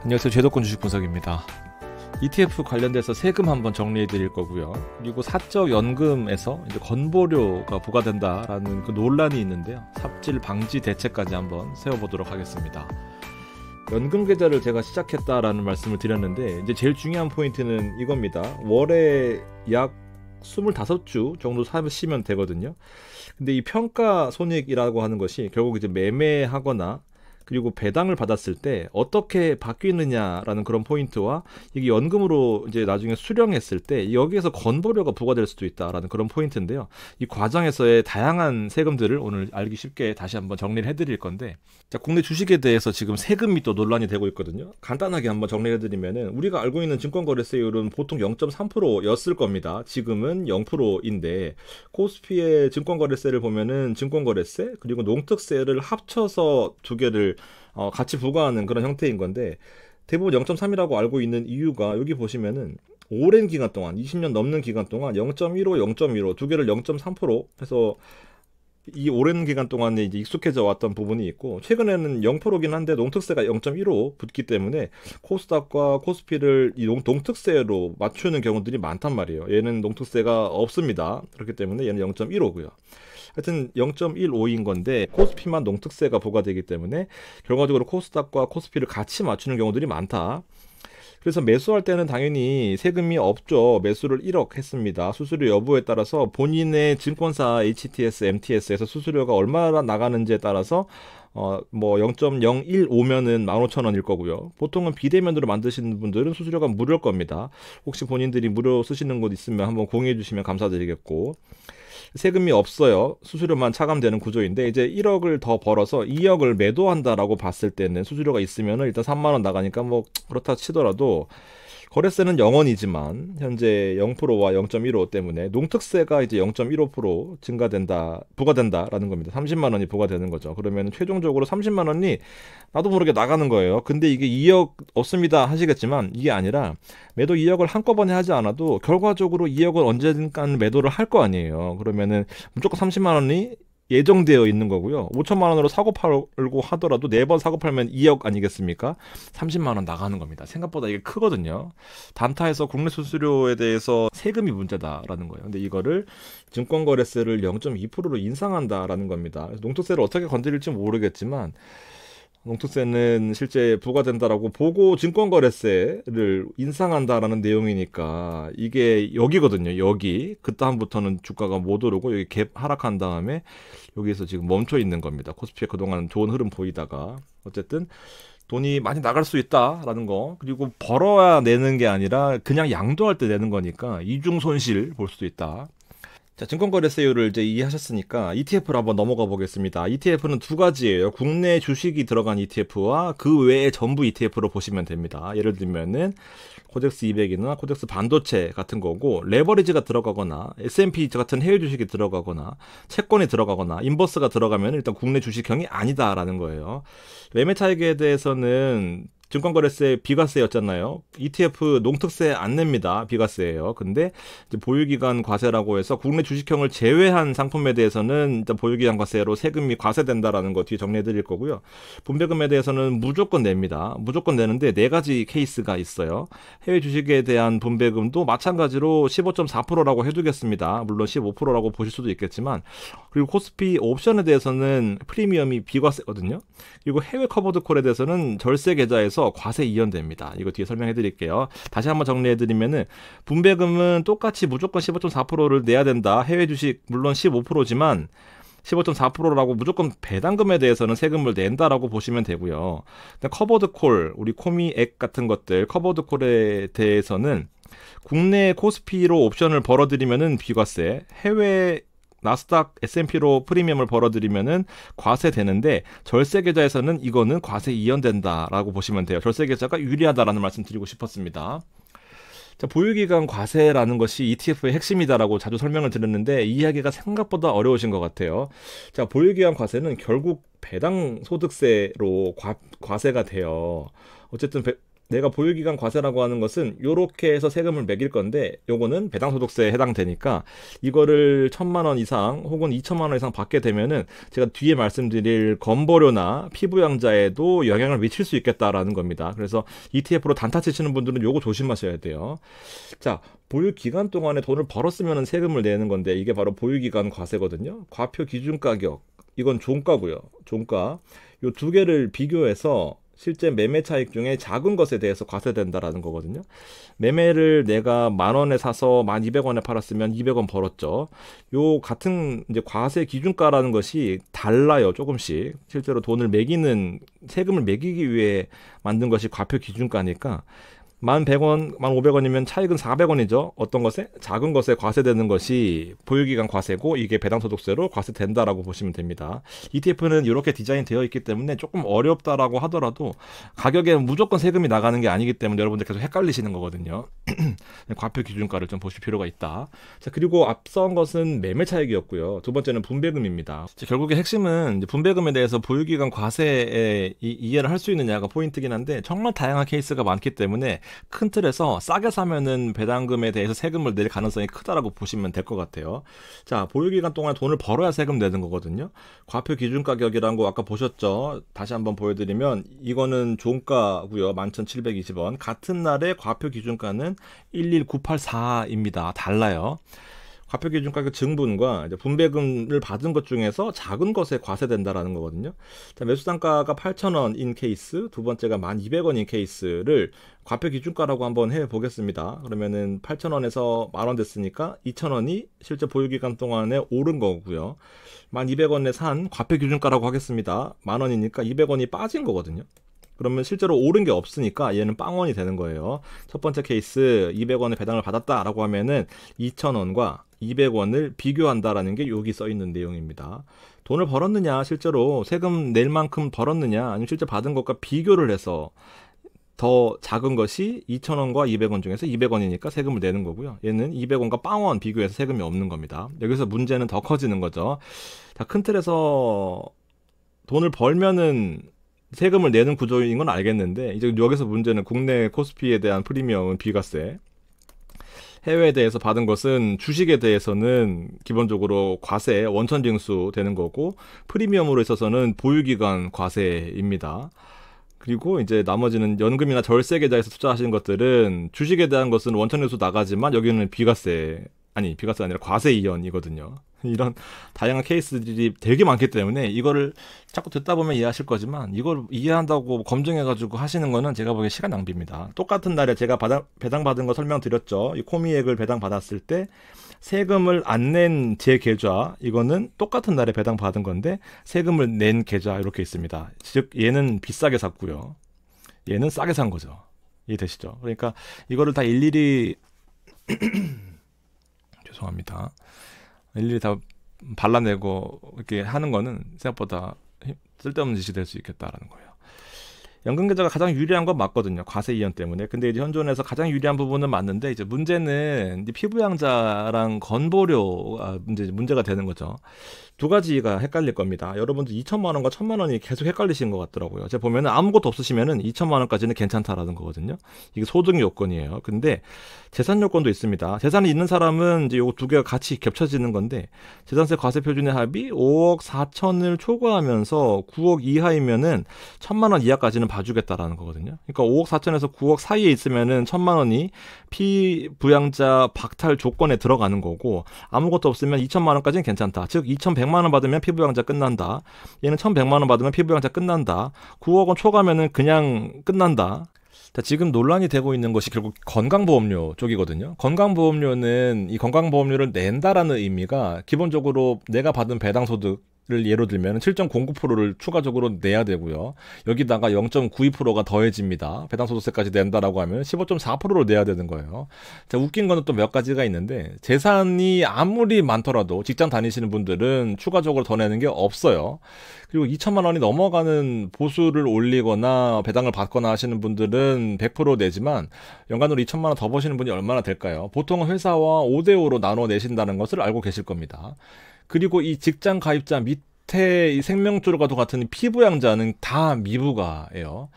안녕하세요. 제도권 주식 분석입니다. ETF 관련돼서 세금 한번 정리해 드릴 거고요. 그리고 사적 연금에서 이제 건보료가 부과된다라는 그 논란이 있는데요. 삽질 방지 대책까지 한번 세워보도록 하겠습니다. 연금 계좌를 제가 시작했다라는 말씀을 드렸는데, 이제 제일 중요한 포인트는 이겁니다. 월에 약 25주 정도 사시면 되거든요. 근데 이 평가 손익이라고 하는 것이 결국 이제 매매하거나 그리고 배당을 받았을 때 어떻게 바뀌느냐라는 그런 포인트와 이게 연금으로 이제 나중에 수령했을 때 여기에서 건보료가 부과될 수도 있다라는 그런 포인트인데요. 이 과정에서의 다양한 세금들을 오늘 알기 쉽게 다시 한번 정리를 해드릴 건데, 자, 국내 주식에 대해서 지금 세금이 또 논란이 되고 있거든요. 간단하게 한번 정리해드리면은 우리가 알고 있는 증권거래세율은 보통 0.3%였을 겁니다. 지금은 0%인데 코스피의 증권거래세를 보면은 증권거래세 그리고 농특세를 합쳐서 두 개를 같이 부과하는 그런 형태인 건데, 대부분 0.3이라고 알고 있는 이유가 여기 보시면은 오랜 기간 동안 20년 넘는 기간 동안 0.15, 0.15 두 개를 0.3% 해서 이 오랜 기간 동안에 이제 익숙해져 왔던 부분이 있고, 최근에는 0%긴 한데 농특세가 0.15 붙기 때문에 코스닥과 코스피를 이 농특세로 맞추는 경우들이 많단 말이에요. 얘는 농특세가 없습니다. 그렇기 때문에 얘는 0.15고요. 하여튼 0.15인 건데 코스피만 농특세가 부과되기 때문에 결과적으로 코스닥과 코스피를 같이 맞추는 경우들이 많다. 그래서 매수할 때는 당연히 세금이 없죠. 매수를 1억 했습니다. 수수료 여부에 따라서 본인의 증권사 HTS, MTS에서 수수료가 얼마나 나가는지에 따라서 뭐 0.015면은 15,000원일 거고요. 보통은 비대면으로 만드시는 분들은 수수료가 무료일 겁니다. 혹시 본인들이 무료 쓰시는 곳 있으면 한번 공유해 주시면 감사드리겠고, 세금이 없어요. 수수료만 차감되는 구조인데, 이제 1억을 더 벌어서 2억을 매도한다라고 봤을 때는 수수료가 있으면 일단 3만 원 나가니까 뭐 그렇다 치더라도 거래세는 0원이지만 현재 0%와 0.15 때문에 농특세가 이제 0.15% 증가된다, 부과된다라는 겁니다. 30만 원이 부과되는 거죠. 그러면 최종적으로 30만 원이 나도 모르게 나가는 거예요. 근데 이게 2억 없습니다 하시겠지만, 이게 아니라 매도 2억을 한꺼번에 하지 않아도 결과적으로 2억을 언젠간 매도를 할 거 아니에요. 그러면은 무조건 30만 원이 예정되어 있는 거고요. 5천만 원으로 사고 팔고 하더라도 4번 사고 팔면 2억 아니겠습니까? 30만 원 나가는 겁니다. 생각보다 이게 크거든요. 단타에서 국내 수수료에 대해서 세금이 문제다라는 거예요. 근데 이거를 증권거래세를 0.2%로 인상한다라는 겁니다. 그래서 농특세를 어떻게 건드릴지 모르겠지만, 농특세는 실제 부과된다라고 보고 증권거래세를 인상한다라는 내용이니까 이게 여기거든요. 여기 그다음부터는 주가가 못 오르고 여기 갭 하락한 다음에 여기서 지금 멈춰 있는 겁니다. 코스피에 그동안 좋은 흐름 보이다가 어쨌든 돈이 많이 나갈 수 있다라는 거, 그리고 벌어야 내는 게 아니라 그냥 양도할 때 내는 거니까 이중 손실 볼 수도 있다. 자, 증권거래세율을 이제 이해하셨으니까 ETF로 한번 넘어가 보겠습니다. ETF는 두 가지예요. 국내 주식이 들어간 ETF와 그 외에 전부 ETF로 보시면 됩니다. 예를 들면은 코덱스 200이나 코덱스 반도체 같은 거고, 레버리지가 들어가거나 S&P 같은 해외 주식이 들어가거나 채권이 들어가거나 인버스가 들어가면 일단 국내 주식형이 아니다라는 거예요. 매매 차익에 대해서는 증권거래세 비과세였잖아요. ETF 농특세 안 냅니다. 비과세예요. 근데 이제 보유기간 과세라고 해서 국내 주식형을 제외한 상품에 대해서는 일단 보유기간 과세로 세금이 과세된다라는 거 뒤에 정리해 드릴 거고요. 분배금에 대해서는 무조건 냅니다. 무조건 내는데 네 가지 케이스가 있어요. 해외 주식에 대한 분배금도 마찬가지로 15.4%라고 해두겠습니다. 물론 15%라고 보실 수도 있겠지만, 그리고 코스피 옵션에 대해서는 프리미엄이 비과세거든요. 그리고 해외 커버드 콜에 대해서는 절세 계좌에서 과세 이연됩니다. 이거 뒤에 설명해 드릴게요. 다시 한번 정리해 드리면은, 분배금은 똑같이 무조건 15.4%를 내야 된다. 해외 주식 물론 15%지만 15.4%라고 무조건 배당금에 대해서는 세금을 낸다라고 보시면 되고요. 커버드 콜, 우리 코미액 같은 것들 커버드 콜에 대해서는 국내 코스피로 옵션을 벌어들이면은 비과세, 해외 나스닥 S&P로 프리미엄을 벌어들이면은 과세되는데, 절세 계좌에서는 이거는 과세 이연된다라고 보시면 돼요. 절세 계좌가 유리하다라는 말씀 드리고 싶었습니다. 자, 보유기간 과세라는 것이 ETF의 핵심이다라고 자주 설명을 드렸는데 이해하기가 생각보다 어려우신 것 같아요. 자, 보유기간 과세는 결국 배당 소득세로 과세가 돼요. 어쨌든 내가 보유기간 과세라고 하는 것은 요렇게 해서 세금을 매길 건데 요거는 배당소득세에 해당되니까 이거를 1,000만 원 이상 혹은 2,000만 원 이상 받게 되면은 제가 뒤에 말씀드릴 건보료나 피부양자에도 영향을 미칠 수 있겠다라는 겁니다. 그래서 ETF로 단타 치시는 분들은 요거 조심하셔야 돼요. 자, 보유기간 동안에 돈을 벌었으면 세금을 내는 건데 이게 바로 보유기간 과세거든요. 과표 기준가격, 이건 종가고요. 종가. 요 두 개를 비교해서 실제 매매 차익 중에 작은 것에 대해서 과세된다라는 거거든요. 매매를 내가 10,000원에 사서 12,000원에 팔았으면 200원 벌었죠. 요 같은 이제 과세 기준가라는 것이 달라요. 조금씩. 실제로 돈을 매기는 세금을 매기기 위해 만든 것이 과표 기준가니까 1,100원, 1,500원이면 차익은 400원이죠. 어떤 것에? 작은 것에 과세되는 것이 보유기간 과세고 이게 배당소득세로 과세된다라고 보시면 됩니다. ETF는 이렇게 디자인 되어 있기 때문에 조금 어렵다라고 하더라도 가격에 무조건 세금이 나가는 게 아니기 때문에 여러분들 계속 헷갈리시는 거거든요. 과표 기준가를 좀 보실 필요가 있다. 자, 그리고 앞선 것은 매매 차익이었고요. 두 번째는 분배금입니다. 결국에 핵심은 이제 분배금에 대해서 보유기간 과세에 이해를 할 수 있느냐가 포인트긴 한데 정말 다양한 케이스가 많기 때문에 큰 틀에서 싸게 사면은 배당금에 대해서 세금을 낼 가능성이 크다라고 보시면 될 것 같아요. 자, 보유기간 동안 돈을 벌어야 세금 내는 거거든요. 과표 기준 가격이라는 거 아까 보셨죠? 다시 한번 보여드리면 이거는 종가고요. 11,720원. 같은 날에 과표 기준가는 11984입니다. 달라요. 과표 기준 가격 증분과 이제 분배금을 받은 것 중에서 작은 것에 과세된다라는 거거든요. 자, 매수 단가가 8,000원인 케이스, 두 번째가 1,200원인 케이스를 과표 기준가라고 한번 해 보겠습니다. 그러면은 8,000원에서 10,000원 됐으니까 2,000원이 실제 보유 기간 동안에 오른 거고요. 1,200원에 산 과표 기준가라고 하겠습니다. 10,000원이니까 200원이 빠진 거거든요. 그러면 실제로 오른 게 없으니까 얘는 빵원이 되는 거예요. 첫 번째 케이스 200원의 배당을 받았다라고 하면은 2,000원과 200원을 비교한다라는 게 여기 써 있는 내용입니다. 돈을 벌었느냐, 실제로 세금 낼 만큼 벌었느냐, 아니면 실제 받은 것과 비교를 해서 더 작은 것이 2,000원과 200원 중에서 200원이니까 세금을 내는 거고요. 얘는 200원과 빵원 비교해서 세금이 없는 겁니다. 여기서 문제는 더 커지는 거죠. 자, 큰 틀에서 돈을 벌면은 세금을 내는 구조인 건 알겠는데 이제 여기서 문제는 국내 코스피에 대한 프리미엄은 비과세, 해외에 대해서 받은 것은 주식에 대해서는 기본적으로 과세, 원천징수 되는 거고 프리미엄으로 있어서는 보유기간 과세입니다. 그리고 이제 나머지는 연금이나 절세 계좌에서 투자하시는 것들은 주식에 대한 것은 원천징수 나가지만 여기는 비과세, 아니 비과세 아니라 과세 이연이거든요. 이런 다양한 케이스들이 되게 많기 때문에 이거를 자꾸 듣다 보면 이해하실 거지만 이걸 이해한다고 검증해가지고 하시는 거는 제가 보기에 시간 낭비입니다. 똑같은 날에 제가 배당받은 거 설명드렸죠. 이 코미액을 배당받았을 때 세금을 안 낸 제 계좌, 이거는 똑같은 날에 배당받은 건데 세금을 낸 계좌 이렇게 있습니다. 즉 얘는 비싸게 샀고요. 얘는 싸게 산 거죠. 이해되시죠? 그러니까 이거를 다 일일이 죄송합니다. 일일이 다 발라내고 이렇게 하는 거는 생각보다 쓸데없는 짓이 될 수 있겠다라는 거예요. 연금 계좌가 가장 유리한 건 맞거든요. 과세 이연 때문에. 근데 이제 현존에서 가장 유리한 부분은 맞는데 이제 문제는 이제 피부양자랑 건보료가 문제가 되는 거죠. 두 가지가 헷갈릴 겁니다. 여러분들 2,000만 원과 1,000만 원이 계속 헷갈리시는 것 같더라고요. 제가 보면은 아무것도 없으시면은 2,000만 원까지는 괜찮다라는 거거든요. 이게 소득 요건이에요. 근데 재산 요건도 있습니다. 재산이 있는 사람은 이제 요거 두 개가 같이 겹쳐지는 건데 재산세 과세 표준의 합이 5억 4천을 초과하면서 9억 이하이면은 1,000만 원 이하까지는 봐주겠다라는 거거든요. 그러니까 5억 4천에서 9억 사이에 있으면은 1,000만 원이 피부양자 박탈 조건에 들어가는 거고 아무것도 없으면 2,000만 원까지는 괜찮다. 즉 2,100만 원 받으면 피부양자 끝난다. 얘는 1,100만 원 받으면 피부양자 끝난다. 9억 원 초과하면은 그냥 끝난다. 자, 지금 논란이 되고 있는 것이 결국 건강보험료 쪽이거든요. 건강보험료는 이 건강보험료를 낸다라는 의미가 기본적으로 내가 받은 배당소득 를 예로 들면 7.09%를 추가적으로 내야 되고요. 여기다가 0.92%가 더해집니다. 배당소득세까지 낸다라고 하면 15.4%를 내야 되는 거예요. 자, 웃긴 거는 또 몇 가지가 있는데 재산이 아무리 많더라도 직장 다니시는 분들은 추가적으로 더 내는 게 없어요. 그리고 2,000만 원이 넘어가는 보수를 올리거나 배당을 받거나 하시는 분들은 100% 내지만 연간으로 2,000만 원 더 버시는 분이 얼마나 될까요? 보통 회사와 5대5로 나눠 내신다는 것을 알고 계실 겁니다. 그리고 이 직장 가입자 밑에 겉에 이 생명줄과도 같은 피부양자는 다 미부가예요.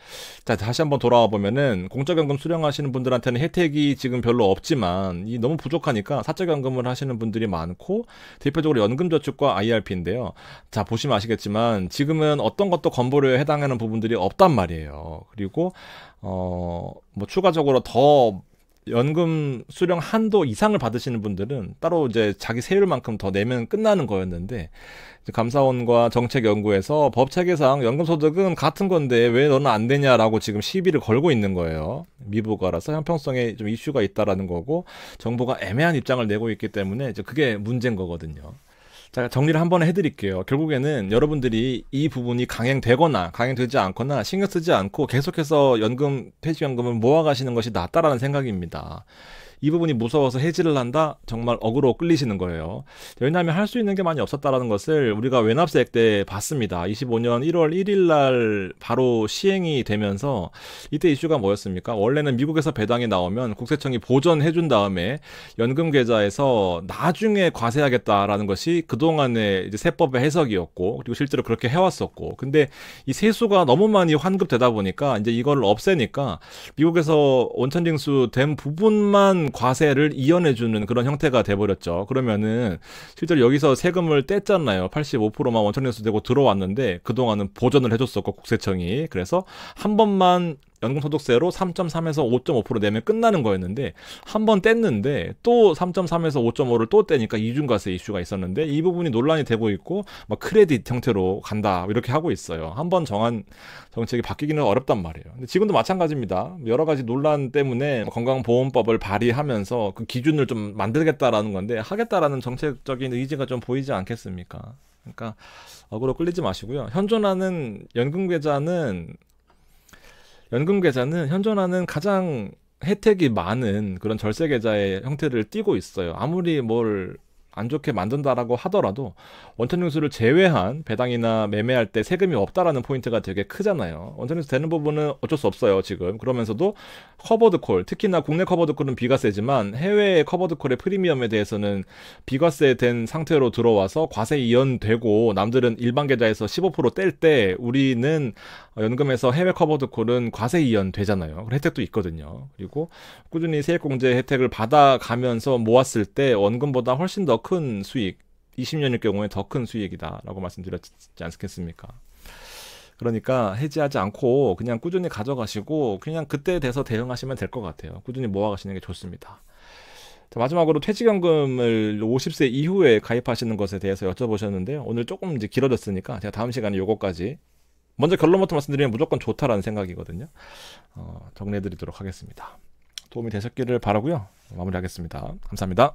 자, 다시 한번 돌아와 보면은 공적연금 수령하시는 분들한테는 혜택이 지금 별로 없지만 이 너무 부족하니까 사적연금을 하시는 분들이 많고 대표적으로 연금저축과 IRP인데요. 자, 보시면 아시겠지만 지금은 어떤 것도 건보료에 해당하는 부분들이 없단 말이에요. 그리고 뭐 추가적으로 더 연금 수령 한도 이상을 받으시는 분들은 따로 이제 자기 세율만큼 더 내면 끝나는 거였는데 이제 감사원과 정책연구에서 법체계상 연금소득은 같은 건데 왜 너는 안 되냐라고 지금 시비를 걸고 있는 거예요. 미부가라서 형평성에 좀 이슈가 있다라는 거고 정부가 애매한 입장을 내고 있기 때문에 이제 그게 문제인 거거든요. 자, 정리를 한번 해드릴게요. 결국에는 여러분들이 이 부분이 강행되거나 강행되지 않거나 신경 쓰지 않고 계속해서 연금, 퇴직연금을 모아가시는 것이 낫다라는 생각입니다. 이 부분이 무서워서 해지를 한다? 정말 억으로 끌리시는 거예요. 왜냐하면 할 수 있는 게 많이 없었다라는 것을 우리가 외납세액 때 봤습니다. 25년 1월 1일 날 바로 시행이 되면서 이때 이슈가 뭐였습니까? 원래는 미국에서 배당이 나오면 국세청이 보전해 준 다음에 연금 계좌에서 나중에 과세하겠다라는 것이 그동안의 이제 세법의 해석이었고 그리고 실제로 그렇게 해왔었고 근데 이 세수가 너무 많이 환급되다 보니까 이제 이걸 없애니까 미국에서 원천징수 된 부분만 과세를 이연해주는 그런 형태가 돼버렸죠. 그러면은 실제로 여기서 세금을 뗐잖아요. 85%만 원천징수되고 들어왔는데 그동안은 보전을 해줬었고 국세청이 그래서 한 번만 연금소득세로 3.3에서 5.5% 내면 끝나는 거였는데 한 번 뗐는데 또 3.3에서 5.5를 또 떼니까 이중과세 이슈가 있었는데 이 부분이 논란이 되고 있고 막 크레딧 형태로 간다 이렇게 하고 있어요. 한 번 정한 정책이 바뀌기는 어렵단 말이에요. 근데 지금도 마찬가지입니다. 여러 가지 논란 때문에 건강보험법을 발의하면서 그 기준을 좀 만들겠다라는 건데 하겠다라는 정책적인 의지가 좀 보이지 않겠습니까? 그러니까 억울로 끌리지 마시고요. 연금계좌는 현존하는 가장 혜택이 많은 그런 절세계좌의 형태를 띠고 있어요. 아무리 뭘 안 좋게 만든다라고 하더라도 원천징수를 제외한 배당이나 매매할 때 세금이 없다라는 포인트가 되게 크잖아요. 원천징수 되는 부분은 어쩔 수 없어요, 지금. 그러면서도 커버드콜, 특히나 국내 커버드콜은 비과세지만 해외 커버드콜의 프리미엄에 대해서는 비과세 된 상태로 들어와서 과세 이연되고 남들은 일반 계좌에서 15% 뗄 때 우리는 연금에서 해외 커버드콜은 과세 이연 되잖아요. 그런 혜택도 있거든요. 그리고 꾸준히 세액공제 혜택을 받아가면서 모았을 때 원금보다 훨씬 더 큰 수익, 20년일 경우에 더 큰 수익이다라고 말씀드렸지 않겠습니까? 그러니까 해지하지 않고 그냥 꾸준히 가져가시고 그냥 그때 돼서 대응하시면 될 것 같아요. 꾸준히 모아가시는 게 좋습니다. 자, 마지막으로 퇴직연금을 50세 이후에 가입하시는 것에 대해서 여쭤보셨는데요. 오늘 조금 이제 길어졌으니까 제가 다음 시간에 요거까지 먼저 결론부터 말씀드리면 무조건 좋다라는 생각이거든요. 정리해드리도록 하겠습니다. 도움이 되셨기를 바라고요. 마무리하겠습니다. 감사합니다.